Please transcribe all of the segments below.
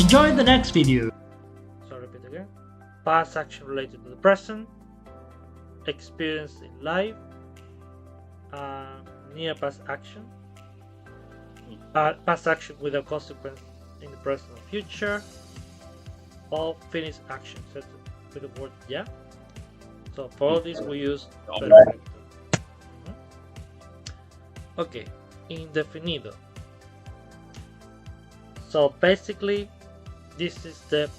Enjoy the next video. So repeat again. Past action related to the present, experience in life, near past action, past action with a consequence in the present or future, or finished action set with the word ya. So for all this we use perfecto. Okay, indefinido. So basically this is the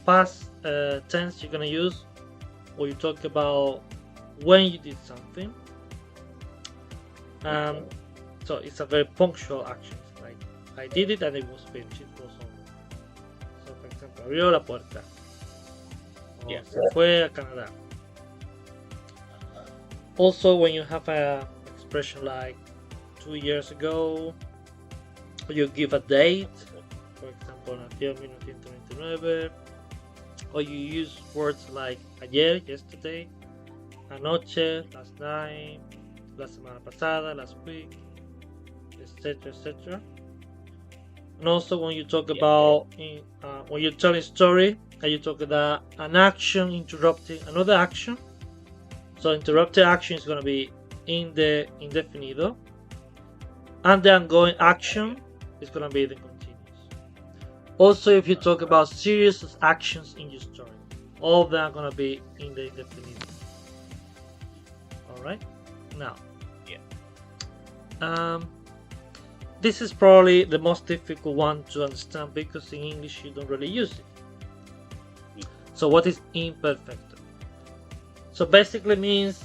past tense you're gonna use when you talk about when you did something. So it's a very punctual action. It's like I did it and it was finished. It was over. So for example, abrió la puerta. O se fue a Canadá. Also, when you have a expression like 2 years ago, you give a date. For example, nació en 1999. Or you use words like ayer, yesterday, anoche, last night, la semana pasada, last week, etc., etc. And also when you talk about when you're telling a story and you talk about an action interrupting another action. So interrupted action is going to be in the indefinido, and the ongoing action is going to be the continuous. Also, if you talk about series of actions in your story, all of them are going to be in the indefinido. Alright, now this is probably the most difficult one to understand because in English you don't really use it. So what is imperfecto? So basically means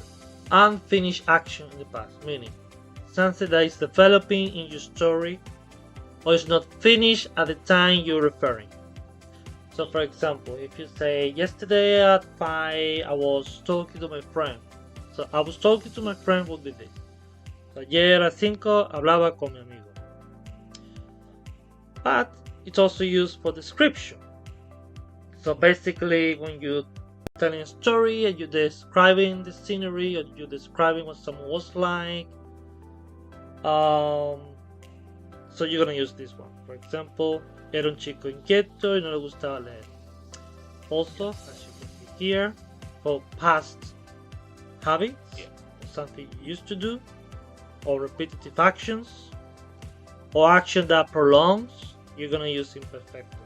unfinished action in the past, meaning something that is developing in your story or is not finished at the time you're referring. So for example, if you say yesterday at 5 I was talking to my friend. So I was talking to my friend would be this. So ayer a 5 hablaba con mi amigo. But it's also used for description. So basically when you're telling a story and you're describing the scenery or you're describing what someone was like, so you're gonna use this one. For example, era un chico inquieto y no le gustaba leer. Also, as you can see here, for past habits, something you used to do, or repetitive actions, or action that prolongs, you're gonna use imperfecto.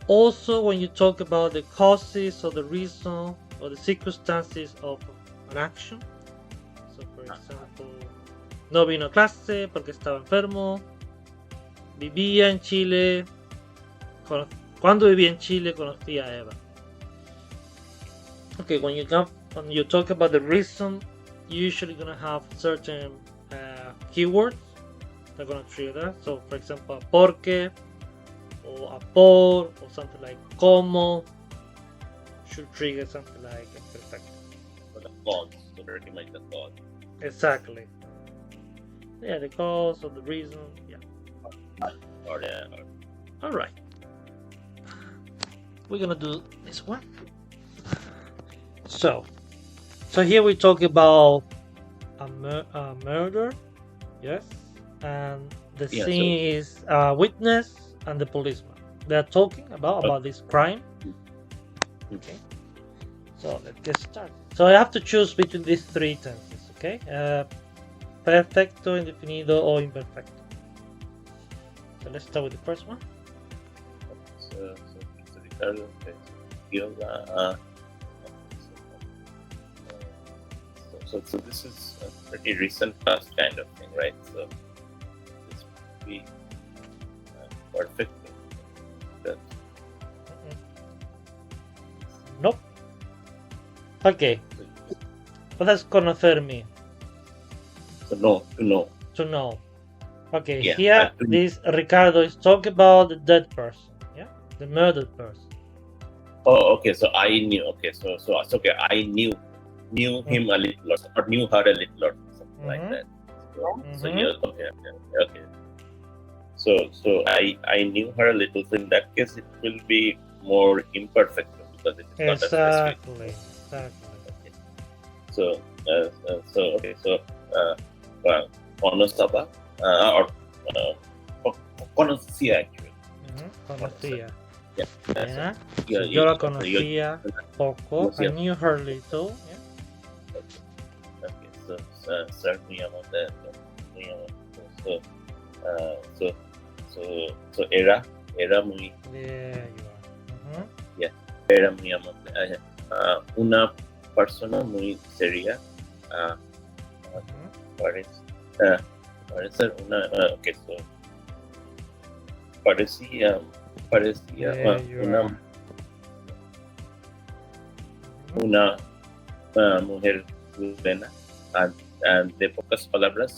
Also, when you talk about the causes or the reason or the circumstances of an action, so for example, no vino a clase porque estaba enfermo, vivía en Chile, cuando vivía en Chile conocí a Eva. Okay, when you talk about the reason, you're usually gonna have certain keywords that are gonna trigger that. So for example, porque or a por or something like como should trigger something like perfecto. For the cause, to recognize the cause. Exactly. Yeah, the cause or the reason. Yeah. All right. We're gonna do this one. So here we talk about a murder, yes, and the scene is a witness and the policeman. They're talking about this crime. Okay. So let's get started. So I have to choose between these three tenses. Okay. Perfecto, indefinido, or imperfecto. So let's start with the first one. So Ricardo, so this is a pretty recent past kind of thing, right? So this would be perfect. Nope. Okay. Puedes conocerme. So no, to know. To know. Okay, Yeah, here this Ricardo is talking about the dead person, yeah, the murdered person. Oh, okay. So I knew. Okay, so it's okay. I knew him a little, or knew her a little, or something like that. So yeah, okay. So I knew her a little. So in that case, it will be more imperfect because it is not a specific. Exactly. So okay. So conocía or conocía actually. conocía. Yeah. Yeah. Yeah, So yo la yo conocía poco. I conocía. knew her little. Yeah. Okay, sir muy amable, muy amable. So, so, so era muy, There you are. era muy amable. Una persona muy seria. Parece, parece una, okay, so, parecía There you are. una mujer buena, de pocas palabras,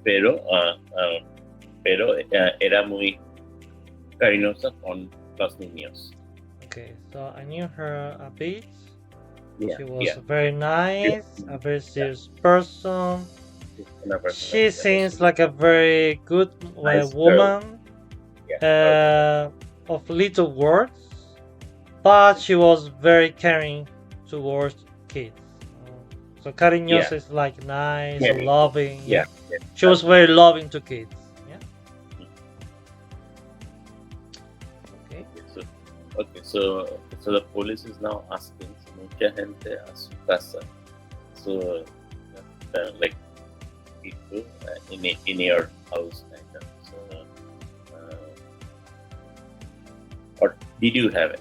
pero era muy cariñosa con los niños. Okay, so I knew her a bit. Yeah, She was yeah. very nice, a very serious person. Una persona She que seems like a very good Nice woman, of little words, but she was very caring towards kids. So cariñosa is like nice, Caring. loving. Yeah. She was very loving to kids. Yeah. Okay, so the police is now asking mucha gente a su casa. So, like people in your house, kind of. So, or did you have it?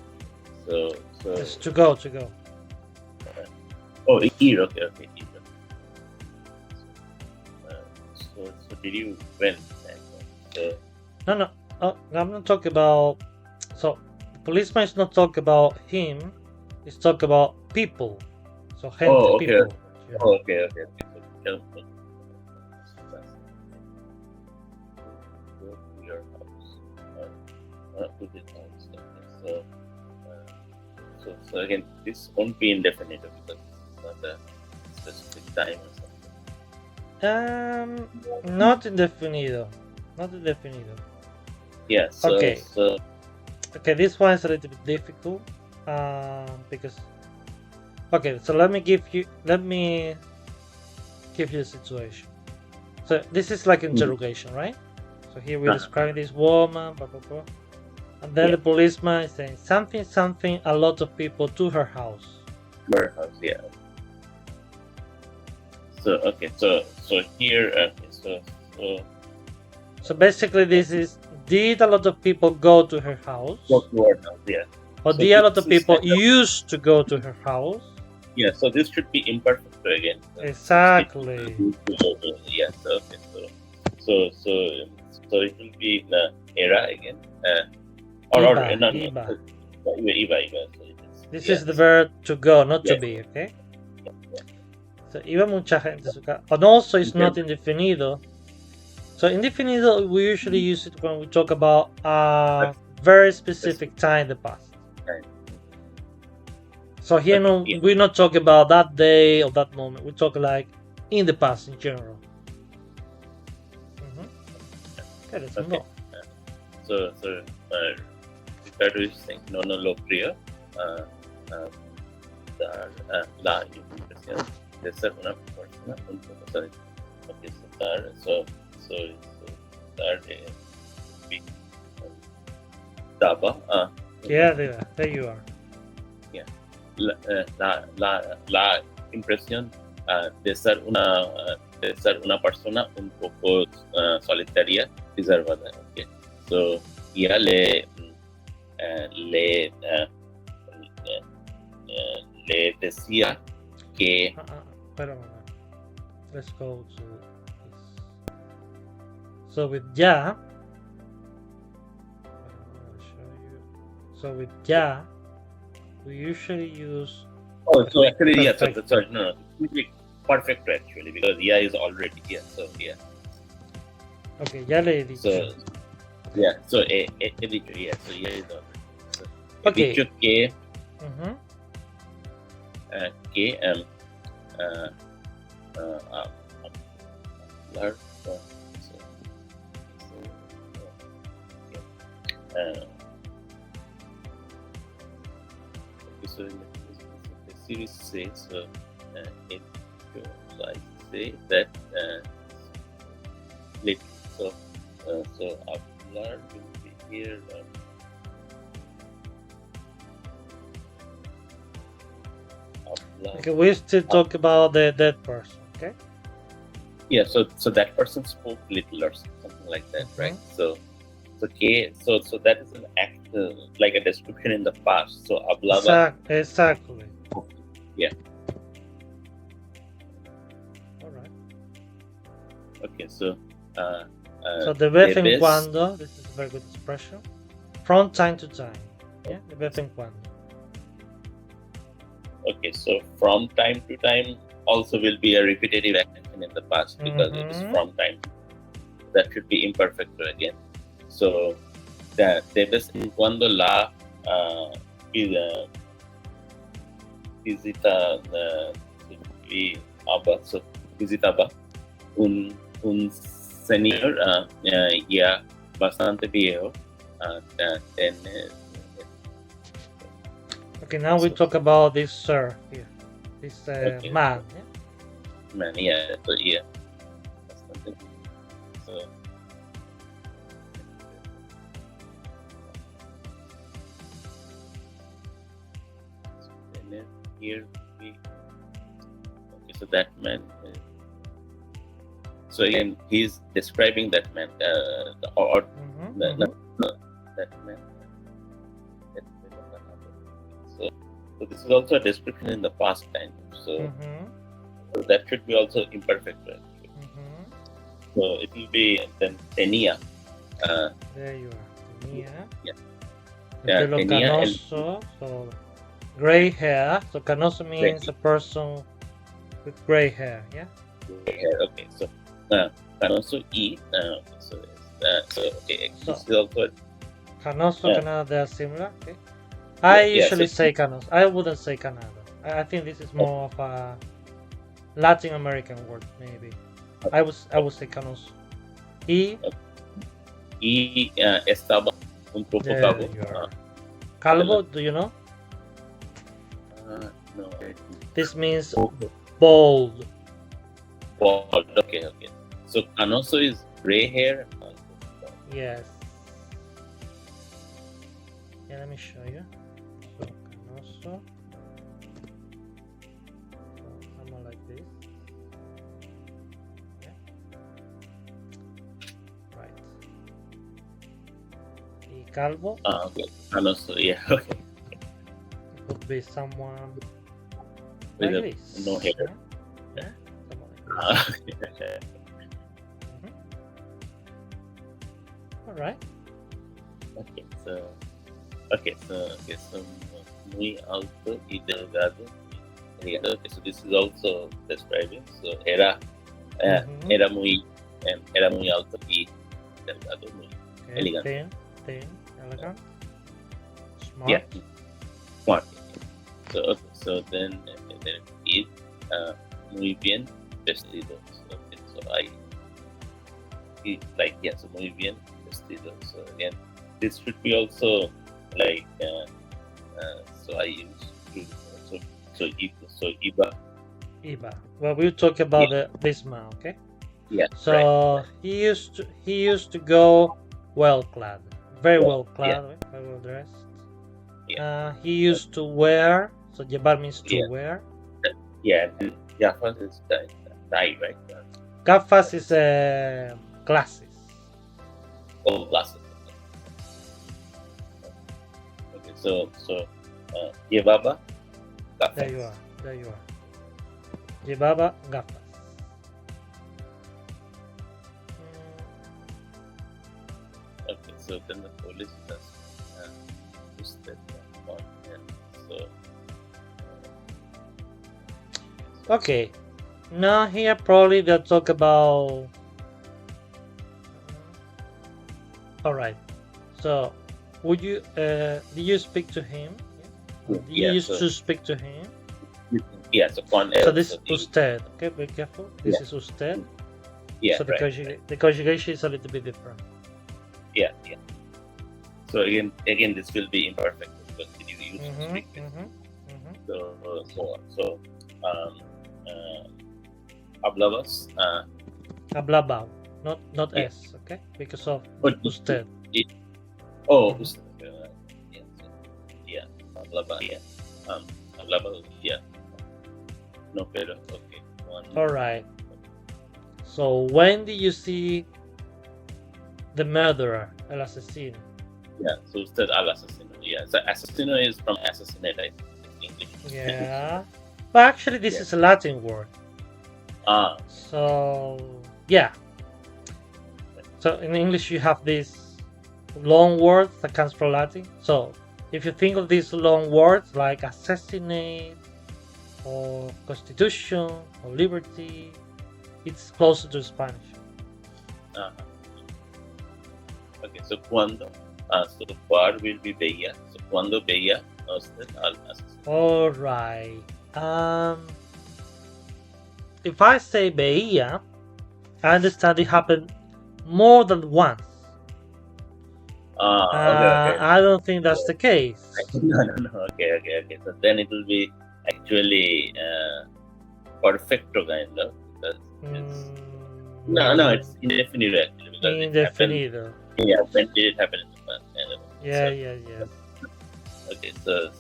So Yes, to go. Oh, here, okay. So did you win? No. I'm not talking about. So, the policeman is not talking about him. He's talking about people. So, gente, okay. people. Oh, okay. So, go to your house. To this house. Okay. So again, this won't be indefinite because it's not a specific time or something. Not indefinido. Yeah. So, Okay. Okay, this one is a little bit difficult. Because. Okay, so let me give you a situation. So this is like interrogation, right? So here we're describing this woman, blah blah blah. And then the policeman is saying something, a lot of people to her house. Her house, yeah. So okay, so here, so basically, this is: did a lot of people go to her house? Go to her house, yeah. Or did a lot of people used to go to her house? Yeah. So this should be imperfect again. Exactly. Yes. Okay. So it will be era again. Iba. This is the verb to go, not to be, okay? So iba mucha gente a su casa. And also it's not indefinido. So indefinido, we usually use it when we talk about a very specific time in the past. So here we're not talking about that day or that moment. We talk like in the past in general. Okay, let's move on. So Ricardo is saying no lo creo. La impresión de ser una persona un poco solitaria. Okay, so dar daba. Yeah, there you are. Yeah. La impresión de ser una persona un poco solitaria, reservada. Okay. So ya le decía que let's go to this. So with ya, we usually use. Oh, so actually, yeah. Sorry, no. Perfect actually, because ya is already here. So yeah. Okay, ya le he dicho. So yeah. So he dicho, yeah. So ya is already. So, okay. He dicho que so the series says it goes, I say that later. So hablar will be here Okay, we still talk about the dead person. Okay. Yeah. So that person spoke little or something like that, right? So that is an act like a description in the past. So Ablava. Exactly. Yeah. All right. Okay. So. So de vez en Debes- cuando, this is a very good expression. From time to time. Yeah, de vez en cuando. Okay, so from time to time also will be a repetitive action in the past because it is from time. That should be imperfect again. So de vez en cuando la visita so visitaba un señor ya bastante viejo. Okay, now we talk about this sir here. This Okay. man. Yeah? Man, yeah, so yeah. Bastante. So then here we so that man. So again, he's describing that man, or that man. So this is also a description in the past time. So that should be also imperfect, right? So it will be then tenía. There you are. Tenía. Yeah. Pelo tenía canoso. So gray hair. So canoso means a person with gray hair. Yeah. Okay. So canoso y so okay. So, this is also canoso, Canada, they are similar. Okay. I usually say canoso. I wouldn't say Canada. I think this is more of a Latin American word, maybe. I would say canoso. Y estaba un poco calvo. Calvo, do you know? No. This means bald. Bald. Okay. So canoso is gray hair. Yes. Yeah, let me show you. So canoso. Someone like this. Yeah. Right. Y calvo. Okay. Canoso. Yeah. Okay. It could be someone With like this. no hair. Yeah. Someone like this. All right. Okay, so muy alto y delgado. Okay, so this is also describing. So era muy alto y delgado, muy elegante. Thin, elegant, smart. Yeah, smart. So then is muy bien vestido. So so muy bien vestido. So again, this should be also like so I use so Iba. Well, we'll talk about this man, okay? Yeah. So right. he used to go well clad, very well clad, right? Very well dressed. Yeah. He used to wear. So llevar means to wear. Yeah. Gafas is tie, right? Gafas is glasses. Oh, glasses. Okay, so llevaba gafas. There you are. Llevaba gafas. Okay, so then the police does usted one, and so. Okay, now here probably they'll talk about. All right, so would you did you speak to him? Did you used to speak to him? Yeah, so con so this is usted. Okay, be careful. This is usted. Yeah, so the conjugation is a little bit different. Yeah. So again, this will be imperfect because you use speak. So hablabas. Hablaba, not s, okay, because of usted. Usted. Yeah. Hablaba. Yeah. Hablaba. Yeah. No pero. Okay. All right. So when did you see the murderer, el asesino? Yeah. So usted al asesino. Yeah. So asesino is from assassinate, I think, in English. Yeah. But actually, this Yeah. is a Latin word. Ah. So yeah. So in English, you have these long words that comes from Latin. So if you think of these long words like assassinate or constitution or liberty, it's closer to Spanish. Okay. So cuando. So where will be veía. So cuando veía usted al asesino. All right. If I say veía, I understand it happened more than once. Okay. I don't think that's the case. No. Okay. So then it will be actually perfecto kind of. No, it's indefinite actually. Because Indefinido. Yeah, when did it happen in the past? Yeah. Okay, so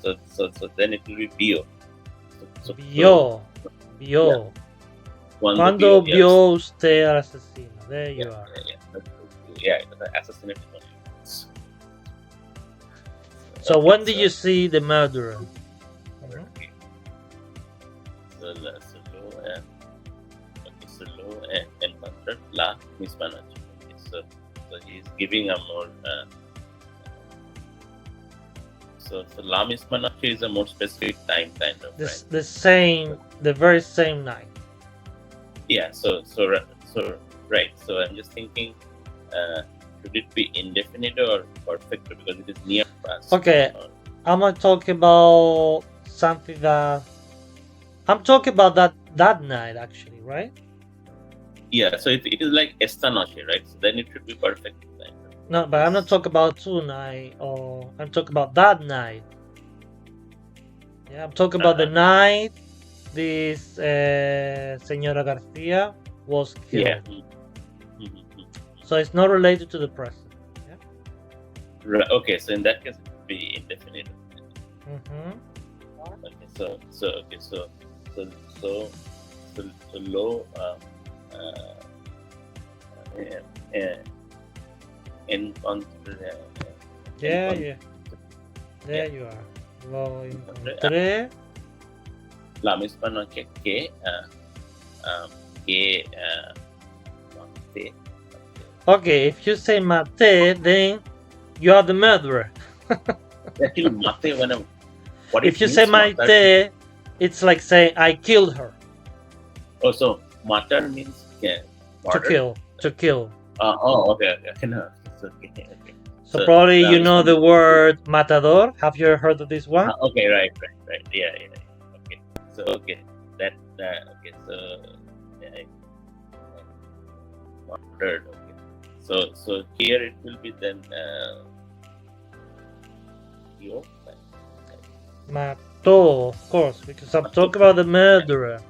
then it will be bio. Vio. Cuando vio, vio usted al asesino? There you are. Yeah, the assassinate is only. So when did you see the murderer? Okay. So lo encontrar la misma noche. Okay, so he's giving a more. So la misma noche is a more specific time kind of. The very same night. Yeah. So right. So I'm just thinking, should it be indefinite or perfect because it is near past? Okay, I'm not talking about something that. I'm talking about that night actually, right? Yeah. So it is like esta noche, right? So then it should be perfect. No, but I'm not talking about tonight, or I'm talking about that night. Yeah, I'm talking about the night this Señora Garcia was killed. Yeah. So it's not related to the present. Yeah. Right. Okay. So in that case, it would be indefinite. Okay. So low. Yeah. There you are. Lo encontré. La misma noche que Okay, if you say mate, then you are the murderer. Actually, mate when if you say mate, it's like saying I killed her. Oh, so matar means murder? To kill. Okay. No, it's okay. So probably you know the word matador. Have you heard of this one? Okay, right. Yeah. Okay. So okay, okay. So murdered. Okay. So here it will be then you. Mató, of course, because I'm talking about the murderer.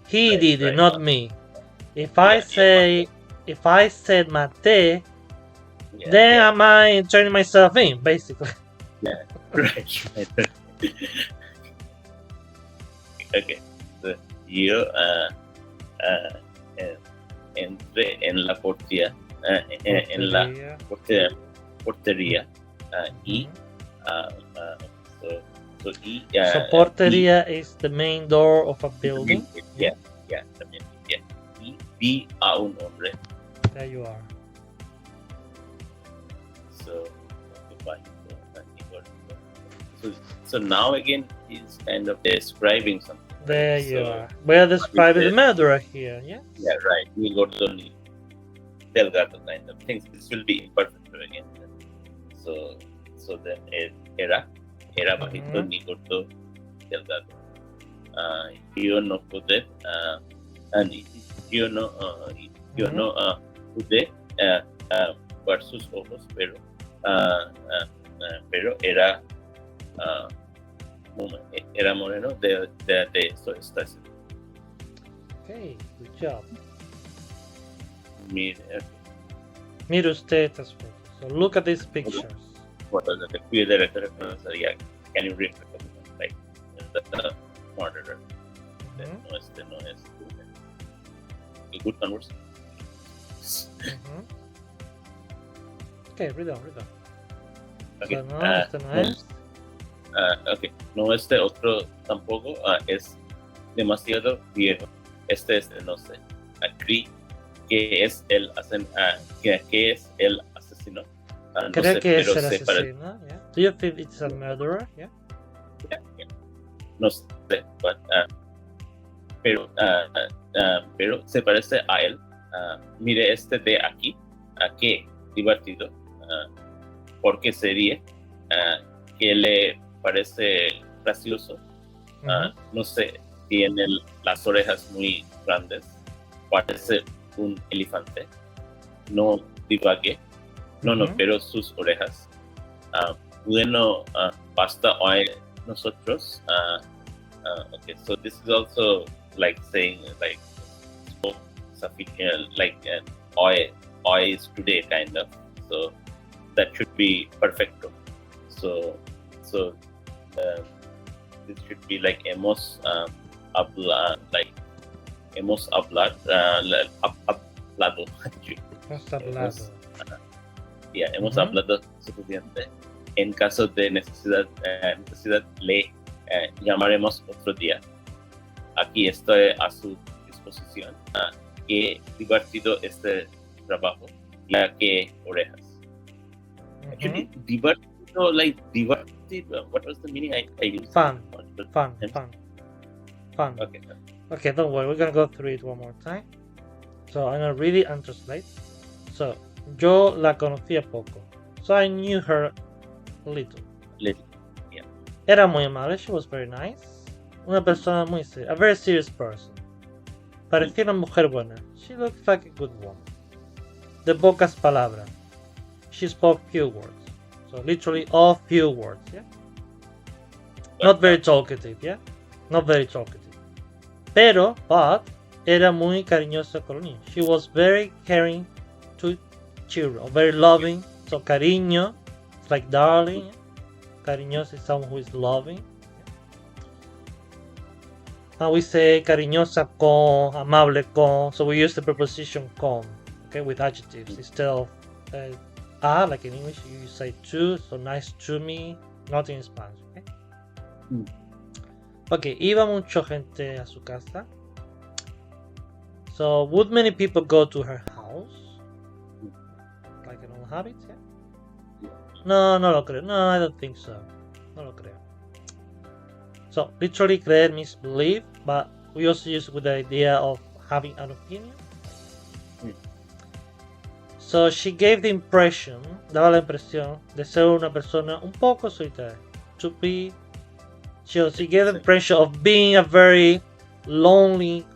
He did it, not me. If I said mate, then am I turning myself in, basically? Yeah, right. Okay, so yo entré en la portería, portería y so portería is the main door of a building. Yeah. Y vi a un hombre. There you are. So now again he's kind of describing something. There you are. We're describing the murderer here, yeah? Yeah, right. Nigoto Delgado kind of things. This will be imperfect again. So then era bajito Nigoto Delgado. Yo no pude pude ver sus ojos, pero era moreno de eso está. Okay, good job. Mire usted estas fotos. So look at these pictures. Fotos de can you read like the murderer? no es a good conversation. Okay, read on. Okay. So, no, este no es. Okay, no, este otro tampoco es demasiado viejo. Este es, no sé, Cree, que es el que es el asesino. No Creo sé, que es pero el se parece. asesino, yeah. Do you think it's a murderer? Yeah. No sé, pero se parece a él. Mire este de aquí, qué divertido, porque se ríe, que le parece gracioso. No sé, tiene las orejas muy grandes, parece un elefante. No divague, no, pero sus orejas. Bueno, basta hoy nosotros. Okay, so this is also like saying like hoy is today kind of. So that should be perfecto. So this should be like hemos hablado. Hemos hablado. Hemos hablado suficiente. En caso de necesidad le llamaremos otro día. Aquí estoy a su disposición. Qué divertido este trabajo. Ya que orejas. Actually, divertido, like divertido. What was the meaning? I used Fun. Okay, don't worry. We're gonna go through it one more time. So I'm gonna read it and translate. So, yo la conocía poco. So I knew her a little. Yeah. Era muy amable. She was very nice. Una persona muy seria. A very serious person. Parecía una mujer buena. She looked like a good woman. De pocas palabras. She spoke few words. So literally all few words, yeah? Not very talkative, yeah? Not very talkative. But, era muy cariñosa con los niños. She was very caring to children. Very loving. So cariño, it's like darling. Yeah? Cariñosa is someone who is loving. Now we say cariñosa con, amable con. So we use the preposition con, okay, with adjectives instead of like in English you say to. So nice to me, not in Spanish, okay? Okay, iba mucha gente a su casa. So would many people go to her house? Like an old habit, yeah? No lo creo. No, I don't think so. No lo creo. So literally creer means believe, but we also use it with the idea of having an opinion. So she gave the impression, daba la impresión de ser una persona un poco solitaria. To be, she gave the impression of being a very lonely,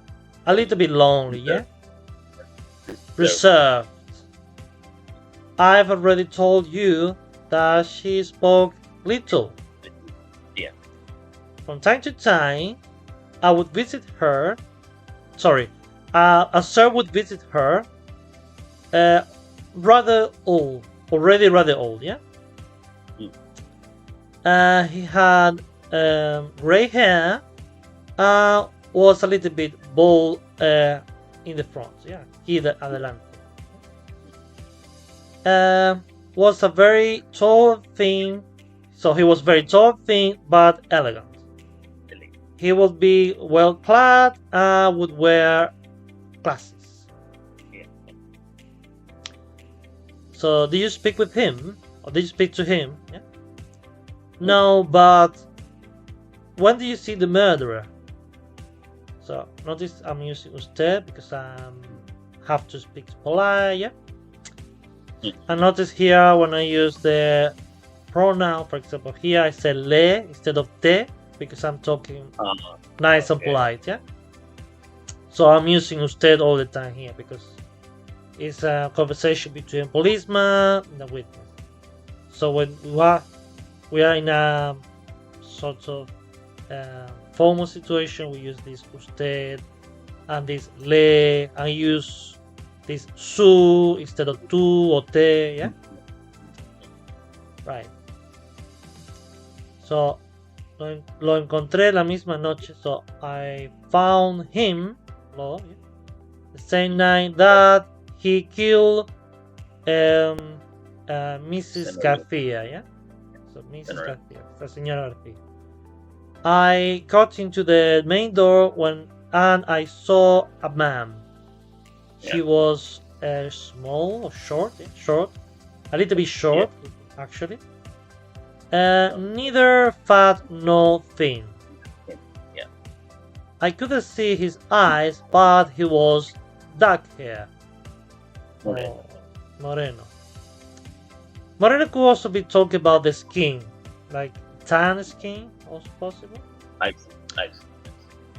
a little bit lonely, yeah? Reserved. I've already told you that she spoke little. Yeah. From time to time, I would visit her. A sir would visit her. Already rather old, yeah? He had gray hair, was a little bit bald in the front, yeah? Here adelante. Was a very tall, thin, so he was very tall, thin, but elegant. He would be well clad, would wear glasses. So, did you speak with him? Or did you speak to him? Yeah? No, but when do you see the murderer? So, notice I'm using usted because I have to speak polite, yeah? And notice here when I use the pronoun, for example, here I say le instead of te because I'm talking nice and polite, yeah? So I'm using usted all the time here because it's a conversation between a policeman and a witness. So when we are in a sort of formal situation, we use this usted and this le and use this su instead of tu or te, yeah? Right. So Lo encontré la misma noche, so I found him the same night that he killed Mrs. Señora. Garcia, yeah? So Mrs. Señora. Garcia, la señora Garcia. I got into the main door and I saw a man. He Yeah. was small or short, a little bit short, actually. Neither fat nor thin. Yeah. I couldn't see his eyes, but he was dark hair. Moreno. Moreno. Moreno could also be talking about the skin, like tan skin, also possible. Ice.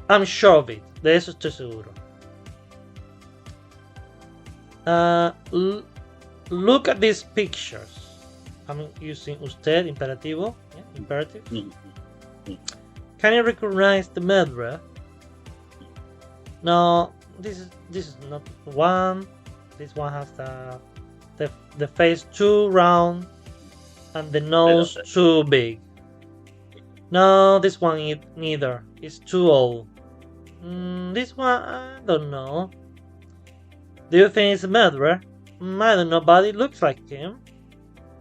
I'm sure of it. De eso estoy seguro. Look at these pictures. I'm using usted, imperativo, yeah, imperative. Can you recognize the murderer? No, this is not one. This one has the face too round and the nose too big. No, this one neither. It's too old. This one, I don't know. Do you think it's a murderer? I don't know, but it looks like him.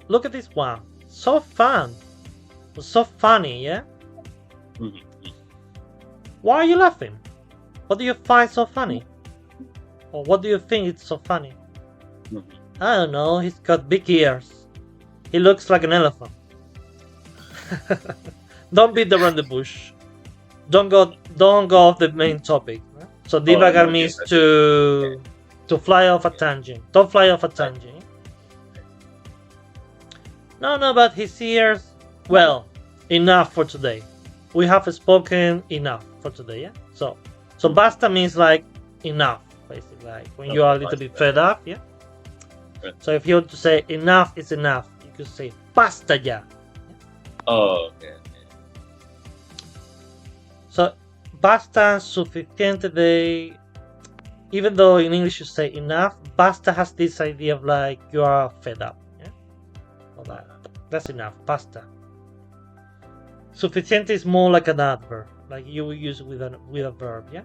Look at this one. So fun. So funny, yeah? Why are you laughing? What do you find so funny? Or what do you think is so funny? I don't know, he's got big ears. He looks like an elephant. Don't beat around the bush. Don't go off the main topic. So divagar means to fly off a tangent. Don't fly off a tangent. No, but his ears. Well, enough for today. We have spoken enough for today. Yeah. So basta means like enough, basically. Like when you are a little bit fed up. Yeah. So if you want to say enough is enough, you could say basta ya. Oh, okay. So basta, suficiente de. Even though in English you say enough, basta has this idea of like you are fed up. Yeah? Well, that's enough. Basta. Suficiente is more like an adverb, like you will use it with a verb. Yeah.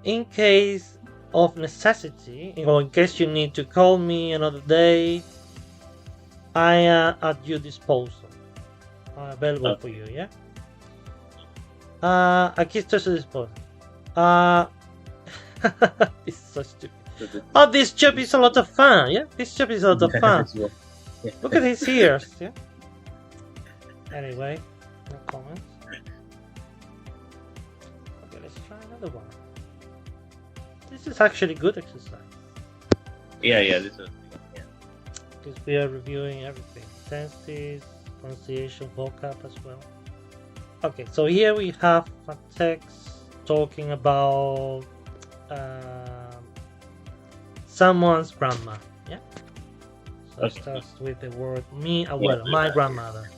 In case of necessity, or in case you need to call me another day, I am at your disposal. Available for you. Yeah. Aquí estoy a su disposal. It's so stupid. Oh, this job is a lot of fun. Yeah, this job is a lot of fun. Look at his ears. Yeah. Anyway, no comments. Okay, let's try another one. This is actually good exercise. Yeah, this is. Yeah. Because we are reviewing everything. Tenses, pronunciation, vocab as well. Okay, so here we have a text talking about someone's grandma. Yeah. So it starts with the word mi abuela, my grandmother.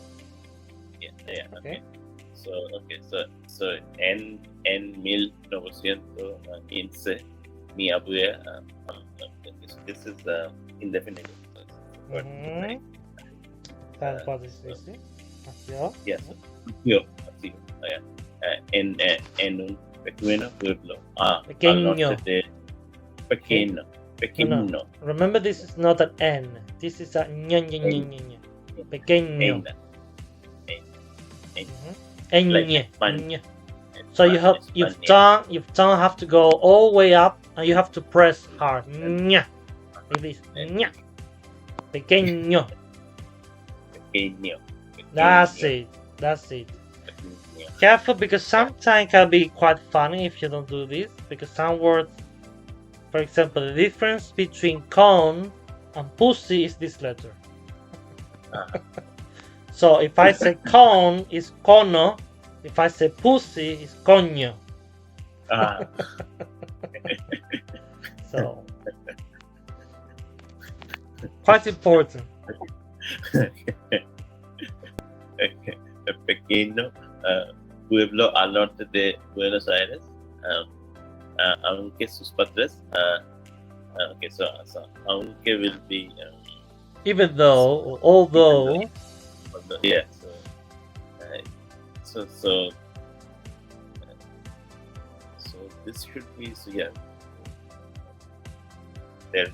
Yeah. Okay. So en 1915 mi abuela. This is indefinite. Tal cual es ese. Nació. Yes. Nació. En un pequeño pueblo. Pequeño. Pequeño. No. Remember, this is not an N. This is a ñ. Pequeño. Ñ. So your tongue have to go all the way up, and you have to press hard. Ñ. Like this. Ñ. Pequeño. That's it. Careful, because sometimes can be quite funny if you don't do this, because some words, for example, the difference between con and pussy is this letter. So if I say con, it's cono. If I say pussy, it's coño. So quite important. Pequeño pueblo al norte de Buenos Aires, aunque sus padres, aunque will be, even though, although, yeah, so this should be their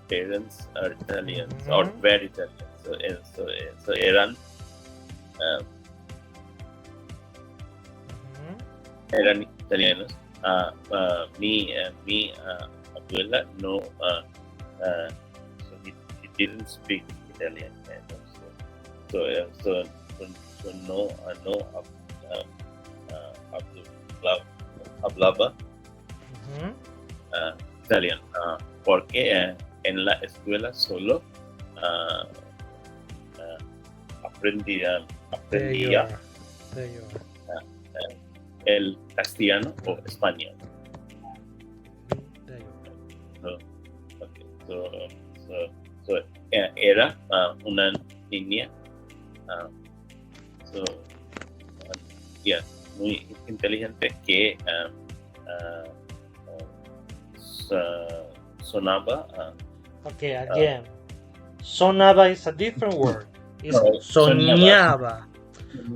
parents are Italians or were Italians. So eran italianos. Mi abuela no. So he didn't speak Italian. So no hablaba Italian, porque en la escuela solo aprendía el castellano o español. So era una niña, muy inteligente que sonaba. Okay, again, sonaba is a different word. It's soñaba.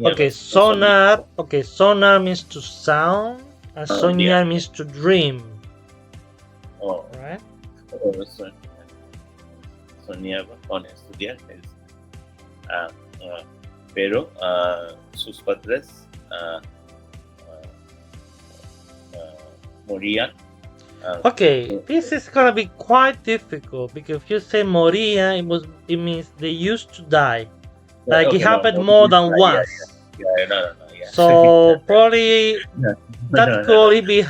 Okay, sonar. Okay, sonar means to sound, and soñar means to dream. Oh, right. Soñaba con estudiar, pero sus padres morían. Okay, this is gonna be quite difficult because if you say moría, it means they used to die. Like it happened more than once. So probably that could only be.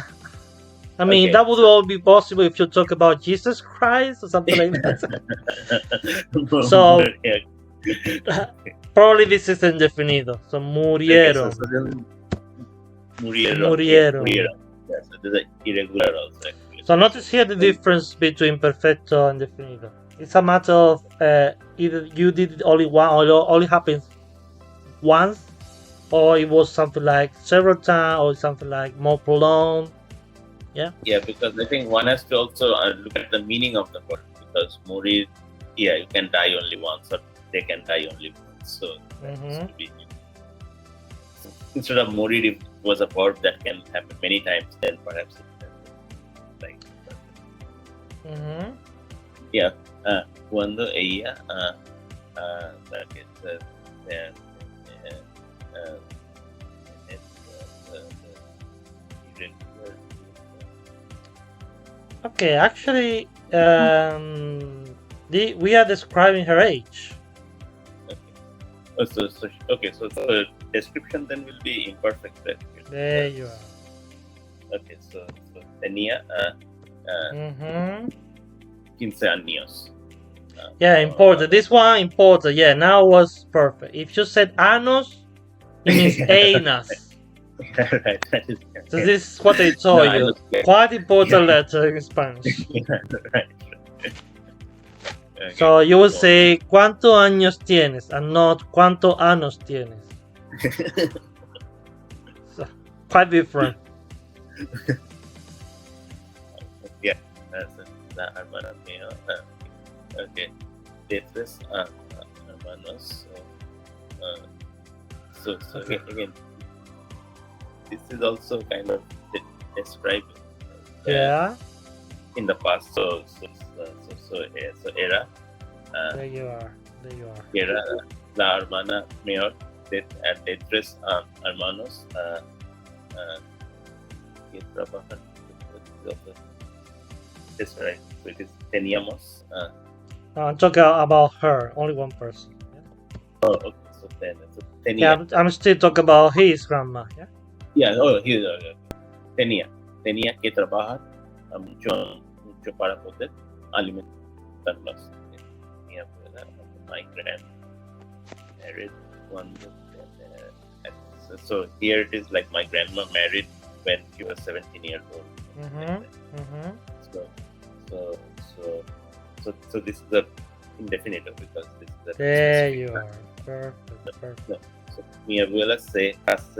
I mean, that would all be possible if you talk about Jesus Christ or something like that. So probably this is indefinido. So murieron. Murieron. Yes, it is irregular also. So notice here the difference between perfecto and definido. It's a matter of either you did it only one, or it only happens once, or it was something like several times, or something like more prolonged. Yeah, because I think one has to also look at the meaning of the word, because morir, you can die only once, or they can die only once. So instead of morir, if it was a verb that can happen many times, then perhaps like cuando ella okay, actually, we are describing her age. So the description then will be imperfect. Right? There you are. Okay, so tenía 15 años. Important. This one important. Yeah, now was perfect. If you said años, it means anus. Right. So this is what I told you. Quite important letter in Spanish. Right. Okay. So you will say ¿cuántos años tienes? And not ¿cuántos años tienes? So, quite different. La hermana mía. Okay. De tres hermanos. So again, this is also kind of described. In the past. So era. There you are. Era la hermana mayor de tres hermanos que trabajan. That's right. So it is teníamos. I'm talking about her, only one person. Oh, okay. So tenía. I'm still talking about his grandma. Tenía que trabajar mucho para poder alimentarlos. Mi abuela, my grandma, married one. So here it is like my grandma married when she was 17 years old. So this is the indefinite because this is the. There you are. Perfect. So mi abuela se casó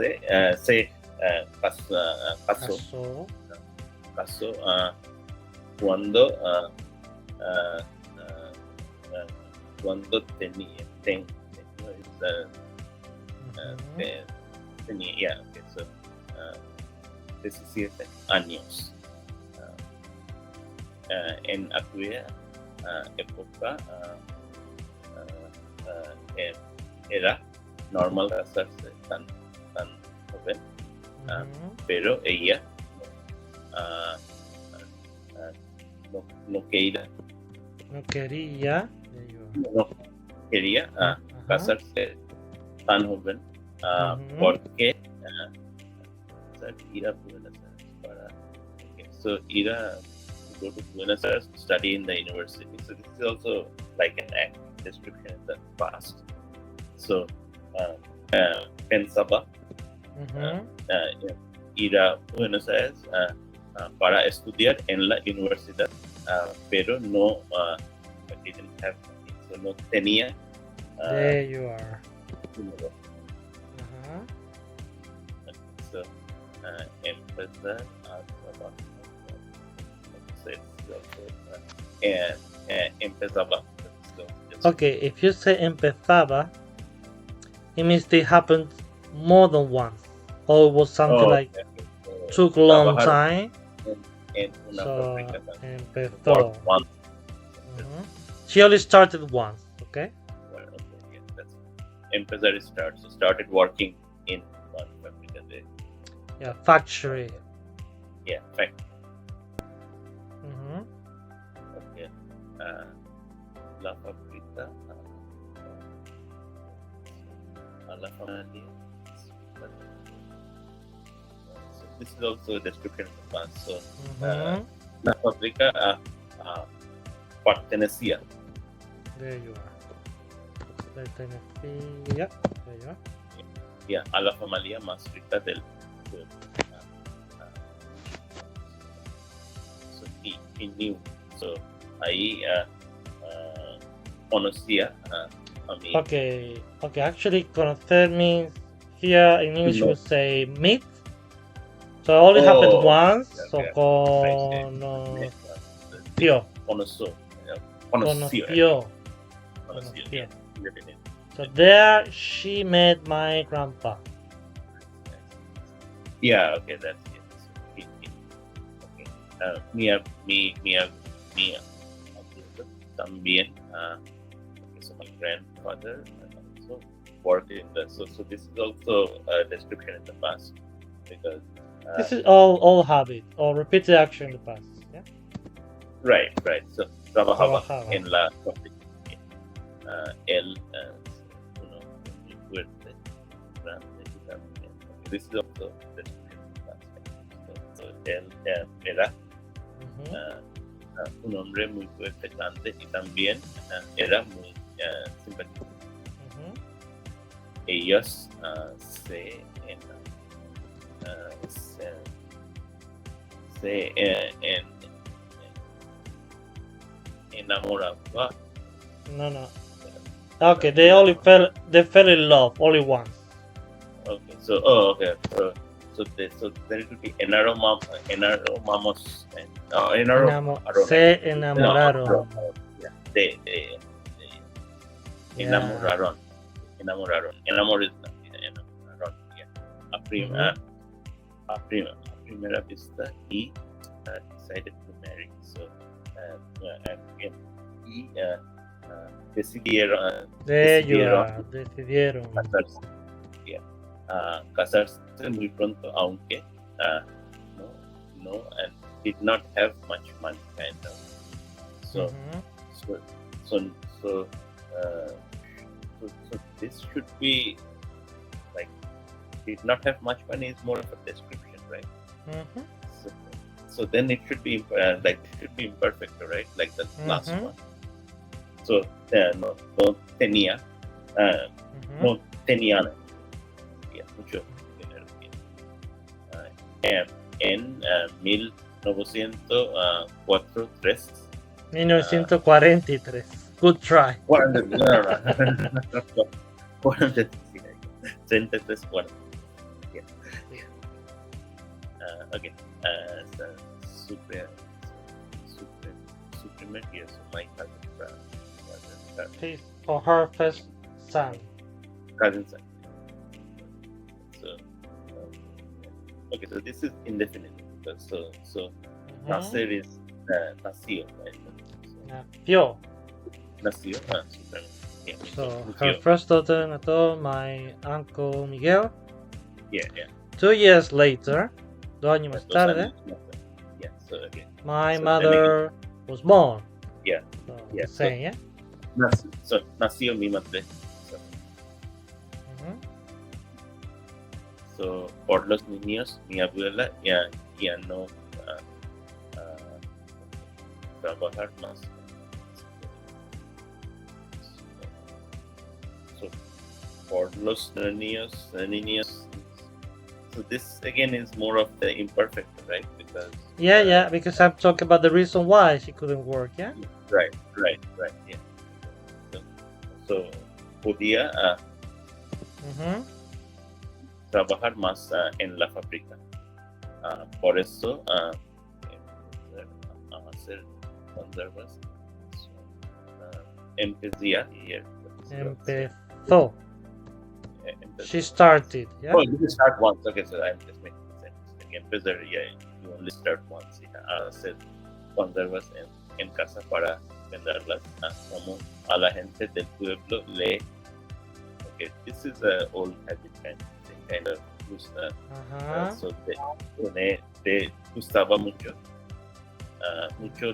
cuando tenía Yeah, okay. So, 17 años. En aquella época era normal casarse tan joven, pero ella no quería No quería. no quería casarse tan joven porque ir a Buenos Aires para so ir a go to Buenos Aires to study in the university. So this is also like an act description in the past. So pensaba ir a Buenos Aires para estudiar en la universidad, pero no didn't have so no tenía. There you are. So empezar a trabajar. Empezaba. Okay, if you say empezaba, it means they happened more than once, or it was something like took a long time. So empezó. She only started once. Okay. Yeah, that's empezar is start. So started working in one fábrica de. Yeah, factory. Yeah, factory. Okay. La fábrica. La familia. So this is also a description of the past. So la fábrica pertenecía. There you are. Pertenecía. There you are. Yeah, a la familia más rica del pueblo. So he knew. So ahí conocía a mí. Okay. Actually, conocer means here in English we say meet. So it only happened once. Okay. So conoció. Conoció. So there she met my grandpa. Yeah, okay, that's it. Okay. Mi también. So my grandfather also worked in the. So this is also a description in the past because. This is all habit or repeated action in the past. Yeah. Right. So trabajaba en la fábrica. Él muy fuerte, grande. This is also the description in the past. So él era un hombre muy fuerte, grande y también era muy simpático. Ellos se enamoraba. No. Okay, they fell in love only once. Okay, so there could be enamoramos. Se enamoraron. Se enamoraron. Enamoraron. A primera vista y decided to marry. So decidieron casarse. Yeah. Casarse muy pronto, aunque no and did not have much money, kind of. So this should be like did not have much money is more of a description, right? So then it should be imperfect, right? Like the last one. So no tenían. Yeah, mucho dinero. En 1943. 1943. Good try. 33. Yeah. Okay. Su primer year, so my cousin. His or her first son. Cousin son. So okay, so this is indefinite. So nacer is nació, right? Nació. Nació. So, yeah. So nació. her first daughter, nació my uncle Miguel. Yeah. 2 years later, 2 años más 2 tarde, años más tarde. Yeah. So again. my So mother was born. Yeah. So Yeah. the same, yeah. Nació mi madre. So por los niños, mi abuela ya no trabajar más. So for los niños, so this again is more of the imperfect, right? Because because I'm talking about the reason why she couldn't work, yeah. Right, yeah. So podía trabajar más en la fábrica. Por eso hacer conservas. Empezó. She started, yeah. Oh, you can start once. Okay, so I'm just making sense. Empezar, yeah, you only start once. Hacer conservas en casa para venderlas como a la gente del pueblo le. Okay, this is an old habit kind of gusta. So te gustaba mucho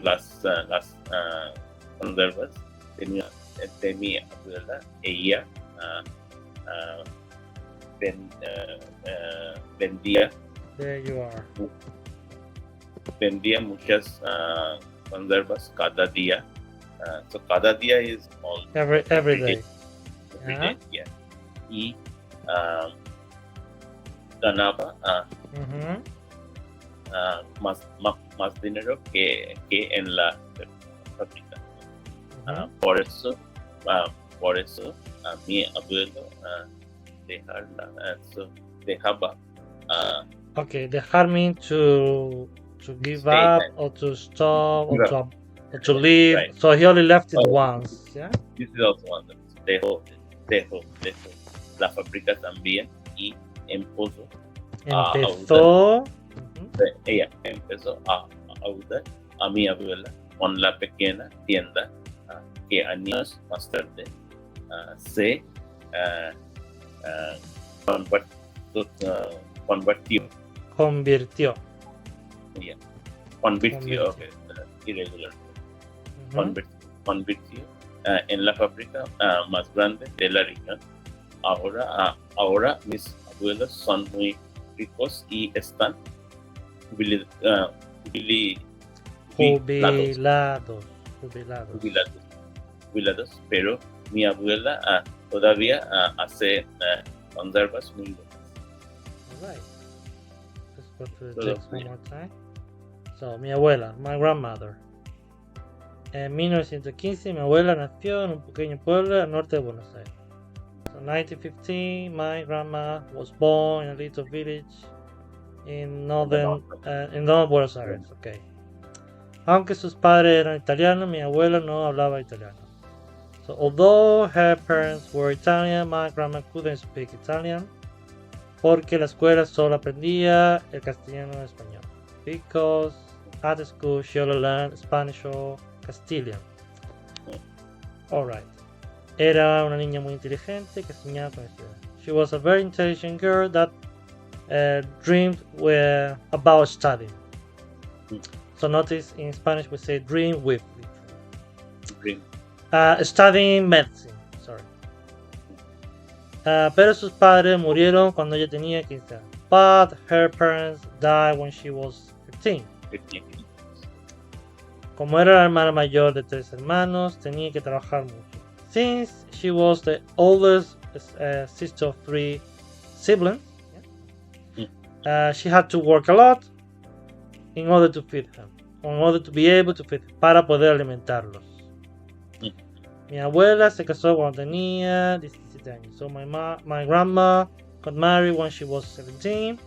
las conservas de mi abuela. Ella vendía. There you are. Vendía muchas conservas cada día. So cada día is all every day. Every day, yeah. Y ganaba más dinero que en la fábrica. Por eso a mi abuelo dejaba. Okay, dejar mean to give up or to stop or to leave. Right. So he only left it once, yeah. This is also one. Dejó la fábrica también y empezó. Ella empezó a ayudar a mi abuela con la pequeña tienda que años más tarde se convirtió. Yeah. Convirtió, okay, irregular. Convirtió en la fábrica más grande de la región. Ahora mis abuelos son muy ricos y están jubilados, pero mi abuela todavía hace conservas muy buenas. Alright. Let's go to the text one more time. So, mi abuela, my grandmother. En 1915, mi abuela nació en un pequeño pueblo al norte de Buenos Aires. So, 1915, my grandma was born in a little village in northern Buenos Aires. Okay. Aunque sus padres eran italianos, mi abuela no hablaba italiano. So, although her parents were Italian, my grandma couldn't speak Italian porque la escuela solo aprendía el castellano y español. Because at the school she only learned Spanish or Castilian. Alright. Era una niña muy inteligente que soñaba con estudiar. She was a very intelligent girl that dreamed about studying. So notice in Spanish we say dream with. Dream. Studying medicine. Sorry. Pero sus padres murieron cuando ella tenía 15 años. But her parents died when she was 15. Como era la hermana mayor de 3 hermanos, tenía que trabajar mucho. Since she was the oldest sister of 3 siblings, she had to work a lot in order to feed them, in order to be able to feed them, para poder alimentarlos. Mi abuela se casó cuando tenía 17 años. So my grandma got married when she was 17.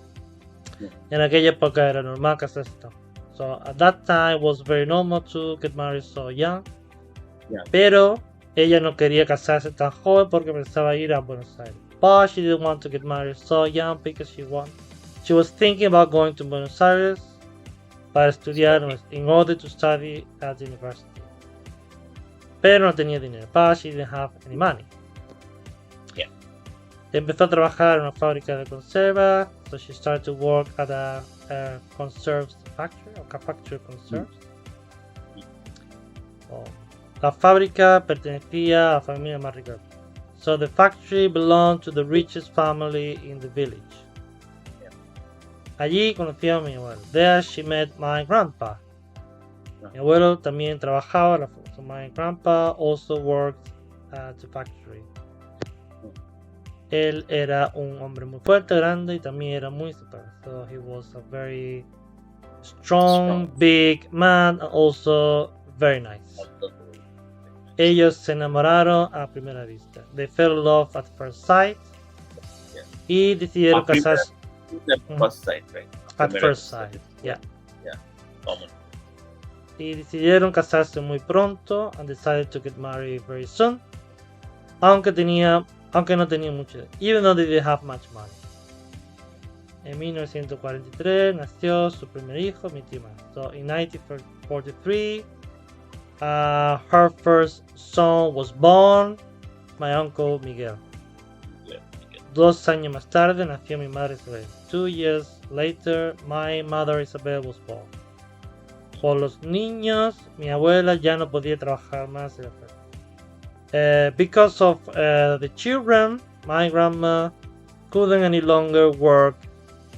En aquella época era normal casarse tan joven. So at that time it was very normal to get married so young. Yeah. Pero ella no quería casarse tan joven porque pensaba ir a Buenos Aires. But she didn't want to get married so young because she She was thinking about going to Buenos Aires para estudiar in order to study at the university. Pero no tenía dinero. But she didn't have any money. Yeah. Empezó a trabajar en una fábrica de conservas. So she started to work at a conserves factory, or factory of conserves. La fábrica pertenecía a la familia más rica. So the factory belonged to the richest family in the village. Yeah. Allí conoció a mi abuelo. There she met my grandpa. Mi abuelo también trabajaba. So my grandpa also worked at the factory. Él era un hombre muy fuerte, grande y también era muy super. So he was a very strong, big man, and also very nice. Ellos se enamoraron a primera vista. They fell in love at first sight. Yeah. Y decidieron casarse. First sight, right? At first sight, yeah. Yeah, common. Y decidieron casarse muy pronto and decided to get married very soon. Aunque no tenía mucho, even though they didn't have much money. En 1943 nació su primer hijo, mi tía. So in 1943, her first son was born, my uncle Miguel. 2 años más tarde nació mi madre Isabel. 2 years later, my mother Isabel was born. Por los niños, mi abuela ya no podía trabajar más en la fábrica. Because of the children, my grandma couldn't any longer work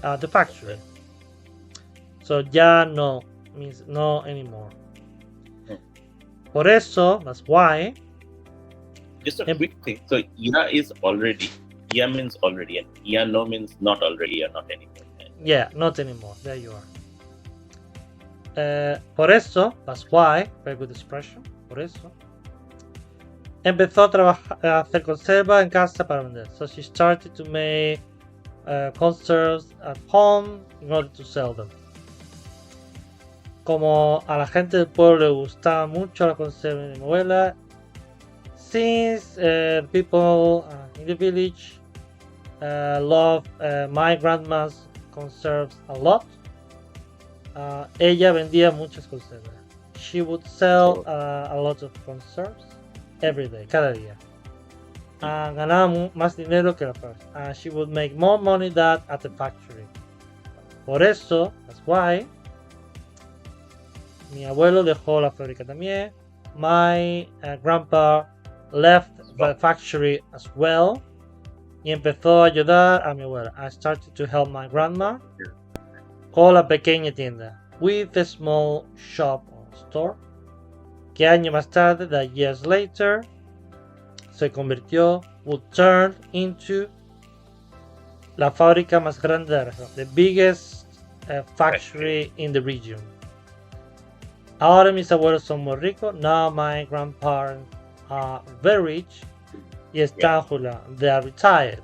at the factory. So ya no means no anymore. Por eso, that's why. Just a quick thing. So ya is already. Ya means already, and ya no means not already or not anymore. Yeah, not anymore. There you are. Por eso, that's why. Very good expression. Por eso. Empezó a trabajar, a hacer conservas en casa para vender. So she started to make conserves at home in order to sell them. Como a la gente del pueblo le gustaba mucho la conserva de mi abuela, since people in the village love my grandma's conserves a lot, ella vendía muchas conservas. She would sell a lot of conserves every day, cada día. Ganaba más dinero que la fábrica. She would make more money than at the factory. Por eso, that's why, mi abuelo dejó la fábrica también. My grandpa left the factory as well. Y empezó a ayudar a mi abuela. I started to help my grandma con la pequeña tienda. With a small shop or store. Que años más tarde, that years later, se convirtió, would turn into la fábrica más grande de la región. The biggest factory in the region. Ahora mis abuelos son muy ricos. Now my grandparents are very rich. Y están jubilados. They are retired.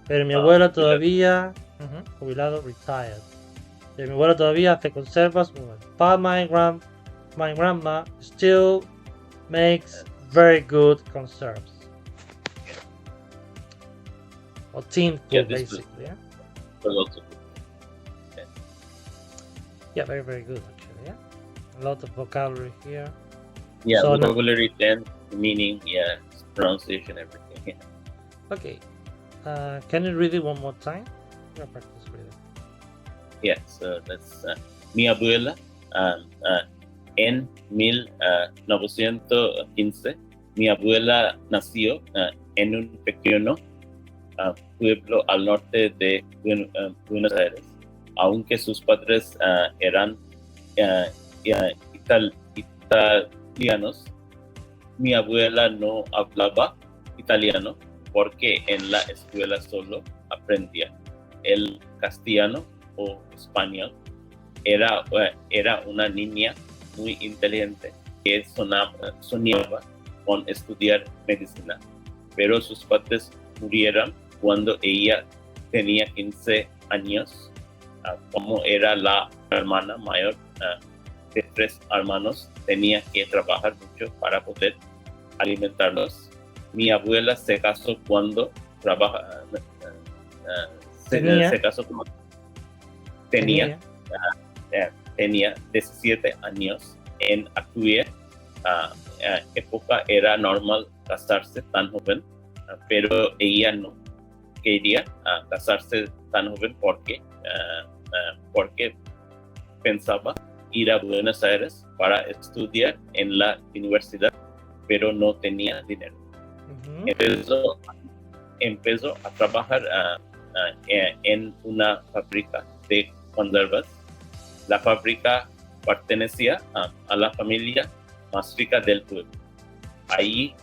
Pero mi abuela todavía... jubilado, retired. Pero mi abuela todavía hace conservas muy buenas. But my grandma still makes very good conserves. Or tin food, basically. Yeah, very, very good, actually. Yeah, a lot of vocabulary here. Yeah, so vocabulary, tense, meaning, pronunciation, everything. Yeah. Okay. Can you read it one more time? I'm gonna practice reading. Yeah, so that's mi abuela. En 1915, mi abuela nació en un pequeño pueblo al norte de Buenos Aires. Aunque sus padres eran italianos, mi abuela no hablaba italiano porque en la escuela solo aprendía el castellano o español. Era una niña muy inteligente que soñaba con estudiar medicina, pero sus padres murieron cuando ella tenía 15 años. Como era la hermana mayor de 3 hermanos, tenía que trabajar mucho para poder alimentarlos. Mi abuela se casó cuando se casó tenía 17 años. En aquella época era normal casarse tan joven, pero ella no quería casarse tan joven porque pensaba ir a Buenos Aires para estudiar en la universidad, pero no tenía dinero. Empezó a trabajar en una fábrica de conservas. La fábrica pertenecía a la familia más rica del pueblo. Ahí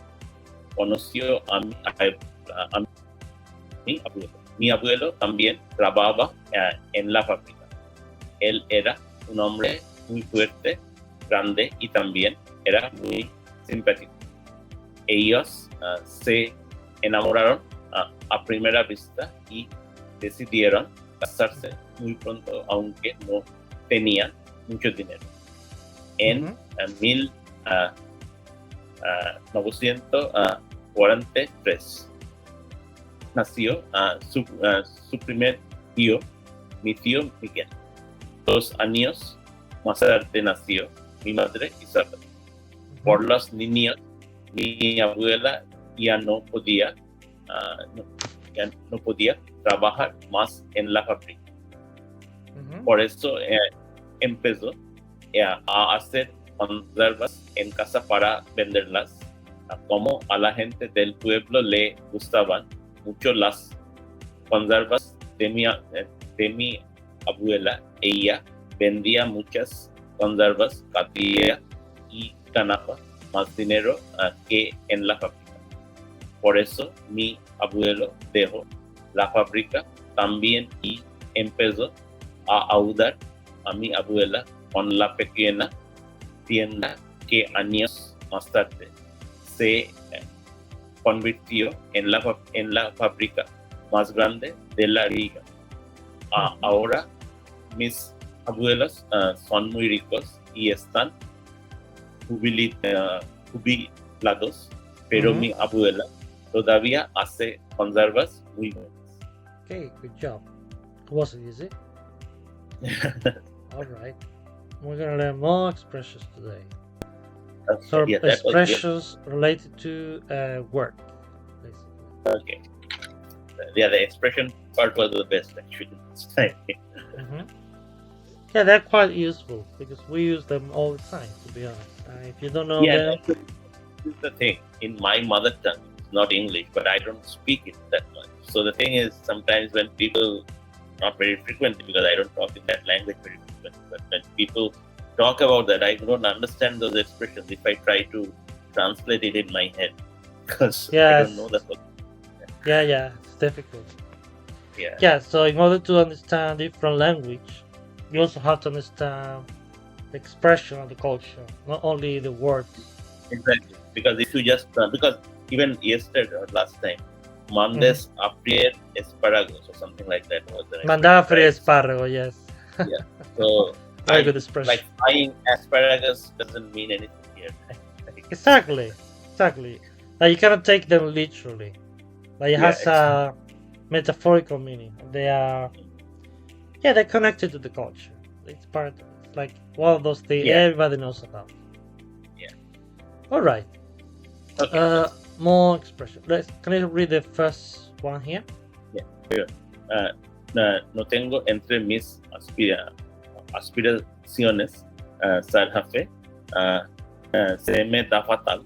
conoció a mi abuelo. Mi abuelo también trabajaba en la fábrica. Él era un hombre muy fuerte, grande y también era muy simpático. Ellos se enamoraron a primera vista y decidieron casarse muy pronto, aunque no tenían mucho dinero. En 1943 nació su primer tío, mi tío Miguel. 2 años más tarde nació mi madre Isabel. Por los niños, mi abuela ya no podía trabajar más en la fábrica. Por eso empezó a hacer conservas en casa para venderlas. Como a la gente del pueblo le gustaban mucho las conservas de mi abuela, ella vendía muchas conservas cada día y ganaba más dinero que en la fábrica. Por eso mi abuelo dejó la fábrica también y empezó a ayudar a mi abuela con la pequeña tienda que años más tarde se convirtió en la fábrica más grande de la región. Ahora mis abuelos son muy ricos y están jubilados, pero mi abuela todavía hace conservas muy buenas. Okay, good job. It wasn't easy. All right. We're going to learn more expressions today. So expressions related to work, basically. Okay. Yeah, the expression part was the best actually. Yeah, they're quite useful because we use them all the time, to be honest. If you don't know them... this is the thing. In my mother tongue, it's not English, but I don't speak it that much. So the thing is, sometimes when people, not very frequently because I don't talk in that language very frequently, but when people talk about that, I don't understand those expressions if I try to translate it in my head because I don't know the whole. Yeah, it's difficult. Yeah, so in order to understand different language, you also have to understand the expression of the culture, not only the words. Exactly, because if you just because even yesterday or last time, mandes a freír espárragos or something like that was the mandar a freír espárrago, yes. Yeah, so very good expression. Like frying asparagus doesn't mean anything here. Exactly. Like you cannot take them literally. Like it has a metaphorical meaning. They're connected to the culture. It's part. It's like one of those things everybody knows about. Yeah. All right. Okay. More expression. Can you read the first one here? Yeah. No tengo entre mis aspiraciones ser jefe. Se me da fatal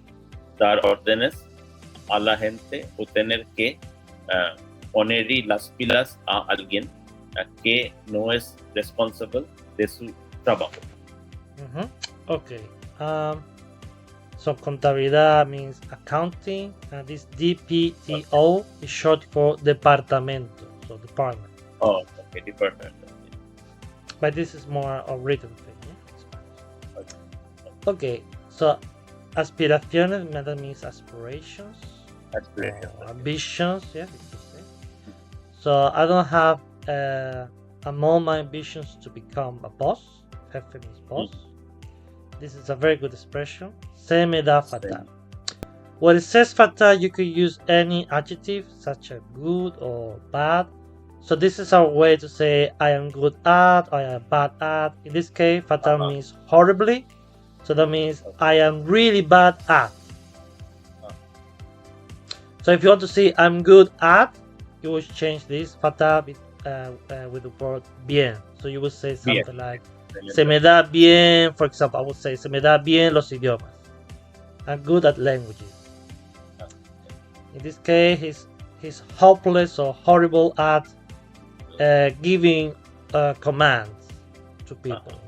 dar órdenes a la gente o tener que poner las pilas a alguien que no es responsable de su trabajo. Okay. So contabilidad means accounting, and this DPTO is short for departamento, so department. Oh, okay, department. But this is more a written thing, yeah? Okay, so aspiraciones, that means aspirations. Ambitions, yeah. So I don't have among my ambitions to become a boss. Jefe means boss. This is a very good expression. Se me da fatal. When it says fatal, you could use any adjective such as good or bad. So this is our way to say I am good at, or I am bad at. In this case, fatal means horribly. So that means I am really bad at. So if you want to say I'm good at, you will change this fatal with the word bien. So you will say something like se me da bien, for example, I would say se me da bien los idiomas. I'm good at languages. In this case, he's hopeless or horrible at giving commands to people.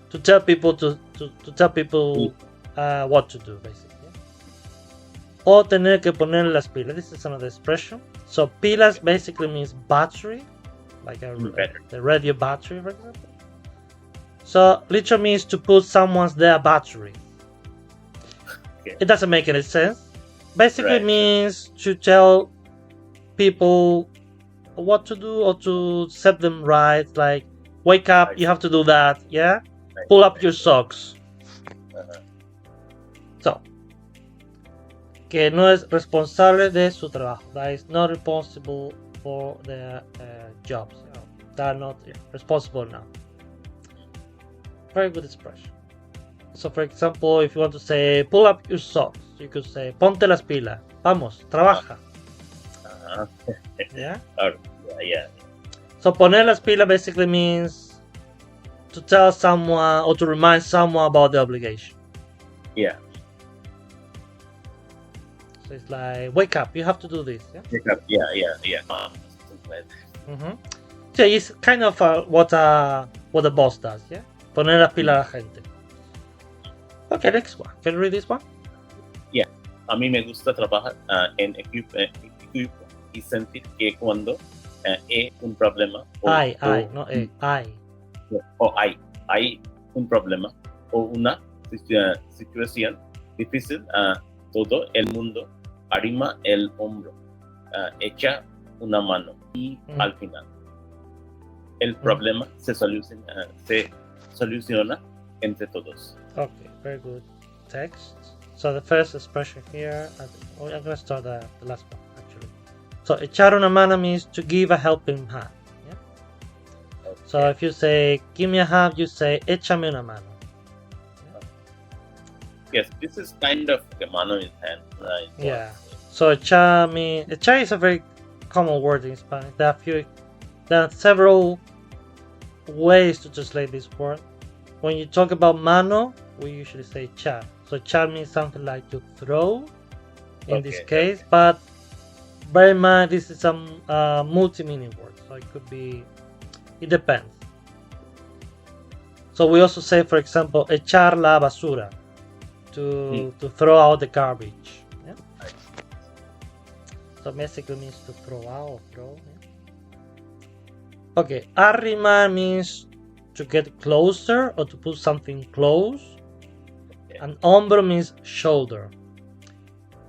To tell people to tell people what to do, basically. O tener que poner las pilas. This is another expression. So pilas basically means battery, like the radio battery, for example. So literally means to put someone's their battery. It doesn't make any sense. Basically means to tell people what to do or to set them right. Like, wake up, you have to do that, yeah? Pull up your socks. So, que no es responsable de su trabajo. That is not responsible for their jobs. They are not responsible now. Very good expression. So, for example, if you want to say pull up your socks, you could say ponte las pilas. Vamos, trabaja. Yeah? Yeah. So, poner las pilas basically means to tell someone or to remind someone about the obligation. Yeah. So it's like, wake up, you have to do this. Yeah. Wake up. Yeah. So it's kind of what the boss does. Yeah. Poner las pilas a la gente. Okay, next one. Can you read this one? Yeah. A mí me gusta trabajar en equipo y sentir que cuando hay un problema hay un problema o una situación difícil, todo el mundo arrima el hombro, echa una mano y al final el problema se soluciona entre todos. Okay, very good text. So the first expression here, I'm going to start the last one actually. So echar una mano means to give a helping hand. Yeah? Okay. So if you say give me a hand, you say échame una mano. Yeah? Yes, this is kind of a mano in hand. Yeah. So echar is a very common word in Spanish. There are several ways to translate this word. When you talk about mano, we usually say echar. So echar means something like to throw in this case, but bear in mind this is a multi-meaning word, so it depends. So we also say, for example, echar la basura, to throw out the garbage. Yeah? So basically means to throw out or throw. Yeah? Okay, arrimar means to get closer or to put something close. And hombro means shoulder.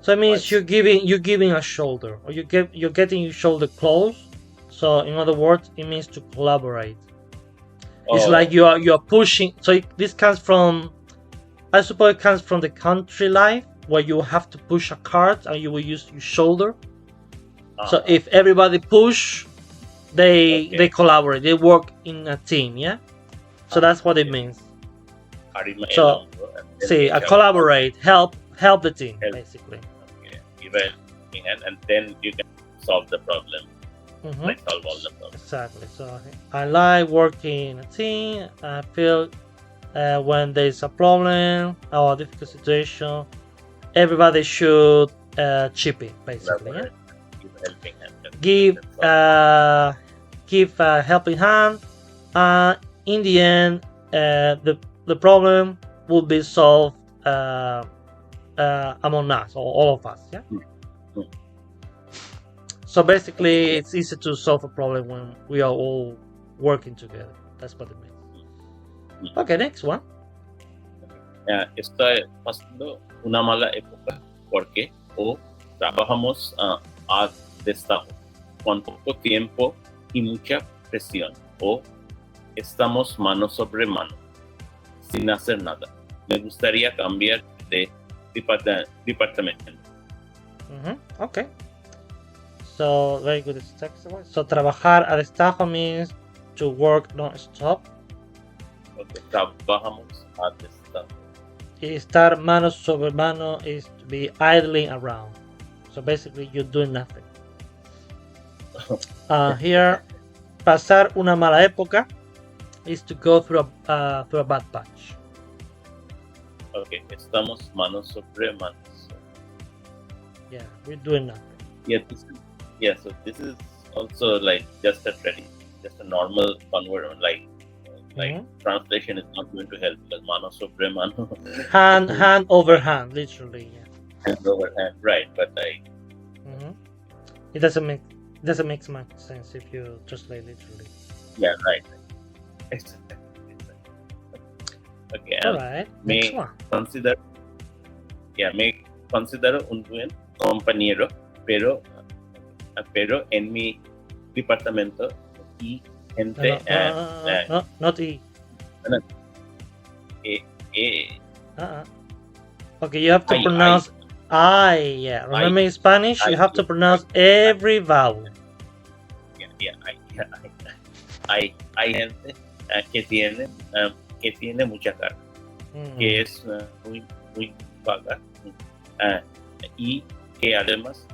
So it means you're giving a shoulder, or you're getting your shoulder close. So in other words, it means to collaborate. It's like you are pushing. So this comes from, I suppose it comes from the country life where you have to push a cart and you will use your shoulder. So if everybody push, they collaborate. They work in a team. Yeah. So that's what it means. So see, collaborate, help the team, basically. Okay. Even and then you can solve the problem. Like solve all the problems. Exactly. So I like working in a team. I feel when there's a problem or a difficult situation, everybody should chip in, basically. Yeah? Give a helping hand. In the end, the problem will be solved among us, or all of us. Yeah. So basically, it's easy to solve a problem when we are all working together. That's what it means. Okay, next one. Estoy pasando una mala época porque o trabajamos a destajo con poco tiempo y mucha presión, o estamos mano sobre mano sin hacer nada. Me gustaría cambiar de departamento. Okay. So very good text. So trabajar a destajo means to work non-stop. Okay, trabajamos a destajo. Y estar mano sobre mano is to be idling around. So basically you're doing nothing. Here, pasar una mala época is to go through a bad patch. Okay, estamos manos sobre manos. Yeah, we're doing nothing. So this is also like just a normal convert, like translation is not going to help, like mano sobre mano. Hand over hand, literally. Yeah. Hand over hand, right? But like, it doesn't make much sense if you translate literally. Yeah, right. Exactly. Okay. Alright. Next one. Me considero un buen compañero, pero en mi departamento y gente. No, not E. Okay, you have to pronounce I. Yeah, remember in Spanish, you have to pronounce every vowel. Hay gente que tiene mucha cara, que es muy vaga y que además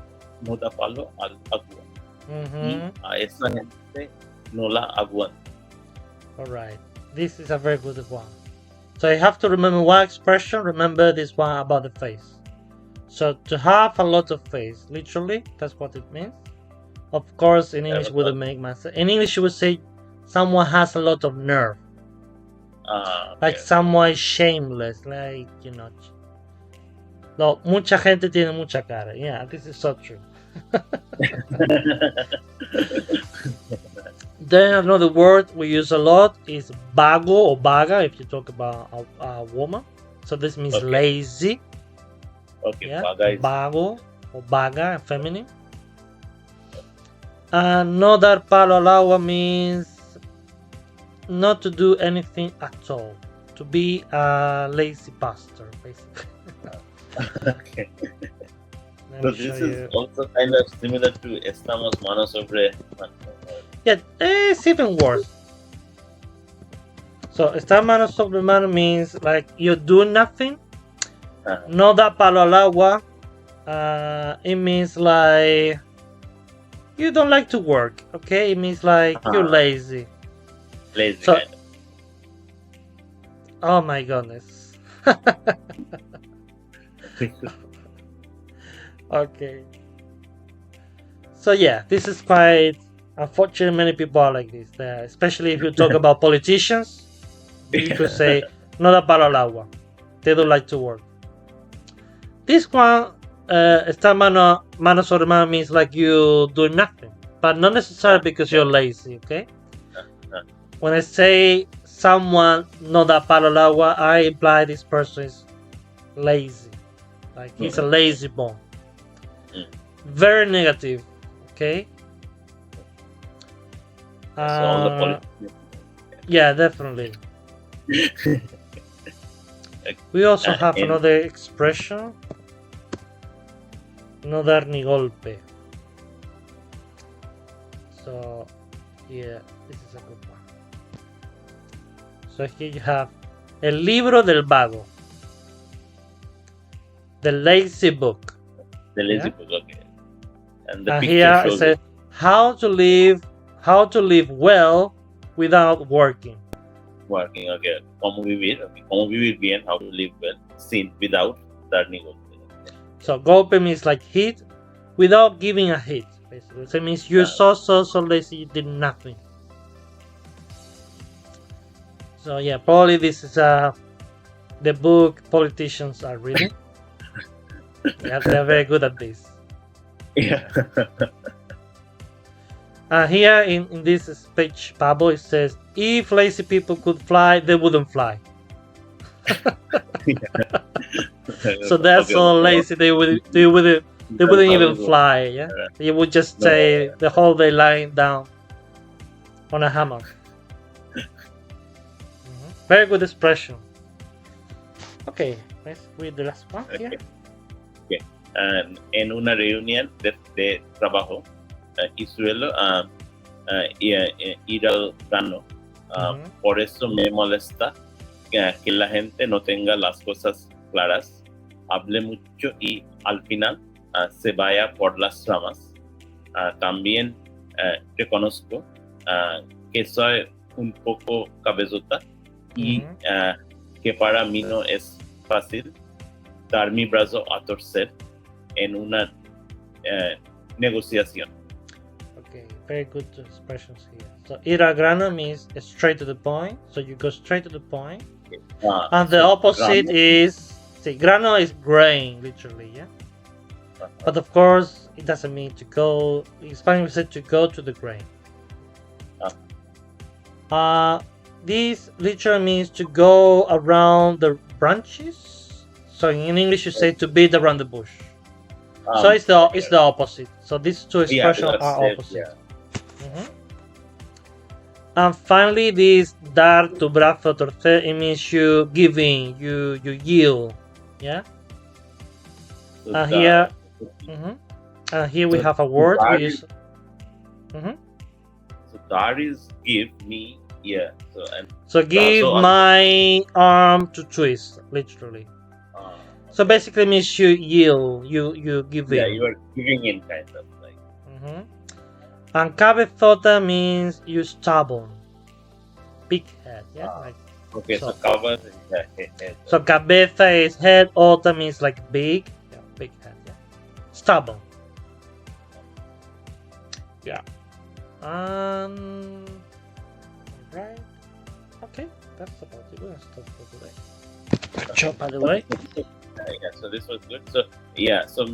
no da palo al agua. Y a esa gente no la aguanta. Alright, this is a very good one. So you have to remember one expression, remember this one about the face. So to have a lot of face, literally, that's what it means. Of course, in English wouldn't make much sense. In English you would say someone has a lot of nerve. Like someone is shameless, like, you know. No, mucha gente tiene mucha cara. Yeah, this is so true. Then another word we use a lot is vago or vaga if you talk about a woman. So this means lazy. Okay, yeah? Vago or vaga, feminine. No dar palo al agua means not to do anything at all. To be a lazy pastor, basically. Okay. So this is also kind of similar to estamos manos sobre manos. Yeah, it's even worse. So estar mano sobre mano means like you do nothing. No da palo al agua. It means like you don't like to work. Okay, it means like you're lazy. Lazy. So, kind of. Oh my goodness. Okay. So yeah, this is quite unfortunate. Many people are like this, especially if you talk about politicians. You could say no da palo al agua. They don't like to work. This one, estar mano sobre mano means like you do nothing, but not necessarily because you're lazy. Okay. When I say someone no da palo al agua, I imply this person is lazy. Like he's a lazy bone. Very negative. Okay. Yeah, definitely. We also have another expression. No dar ni golpe. So, yeah, this is a good one. So here you have El libro del vago. The lazy book. The lazy book, okay. And the here it says how to live well without working. Working, okay. Cómo vivir bien, how to live well, without dar ni golpe. So golpe means like hit, without giving a hit. Basically, so it means you're so lazy you did nothing. So yeah, probably this is the book politicians are reading. Yeah, they're very good at this. Yeah. Here in this speech bubble it says, if lazy people could fly, they wouldn't fly. So they're so lazy they wouldn't even fly. Yeah, they would just stay the whole day lying down on a hammock. Very good expression. Okay, let's read the last one here. En una reunión de trabajo, y suelo ir al grano. Por eso me molesta que la gente no tenga las cosas claras, hable mucho y al final se vaya por las ramas. También reconozco que soy un poco cabezota y que para mí no es fácil dar mi brazo a torcer en una negociación. Okay, very good expressions here. So ir al grano means straight to the point. So you go straight to the point. And the opposite is, grano is grain, literally, yeah. But of course, it doesn't mean to go. In Spanish, we say to go to the grain. This literally means to go around the branches. So in English, you say to beat around the bush. So it's the opposite. So these two expressions are opposite. And finally, this dar tu brazo torcer, it means you giving, you yield, yeah. And here, here we have a word. So dar is give me, yeah. So give my arm to twist, literally. So basically means you yield, you give in. Yeah, you are giving in, kind of like. And cabezota means you stubborn, big head, yeah. Like, okay, so cabeza is head. So cabeza is head, ota means like big, yeah, big head, yeah. Stubborn. Yeah. Right. Okay, that's about it. We're gonna stop for today. Good job, by the way. Yeah, so this was good. So yeah, so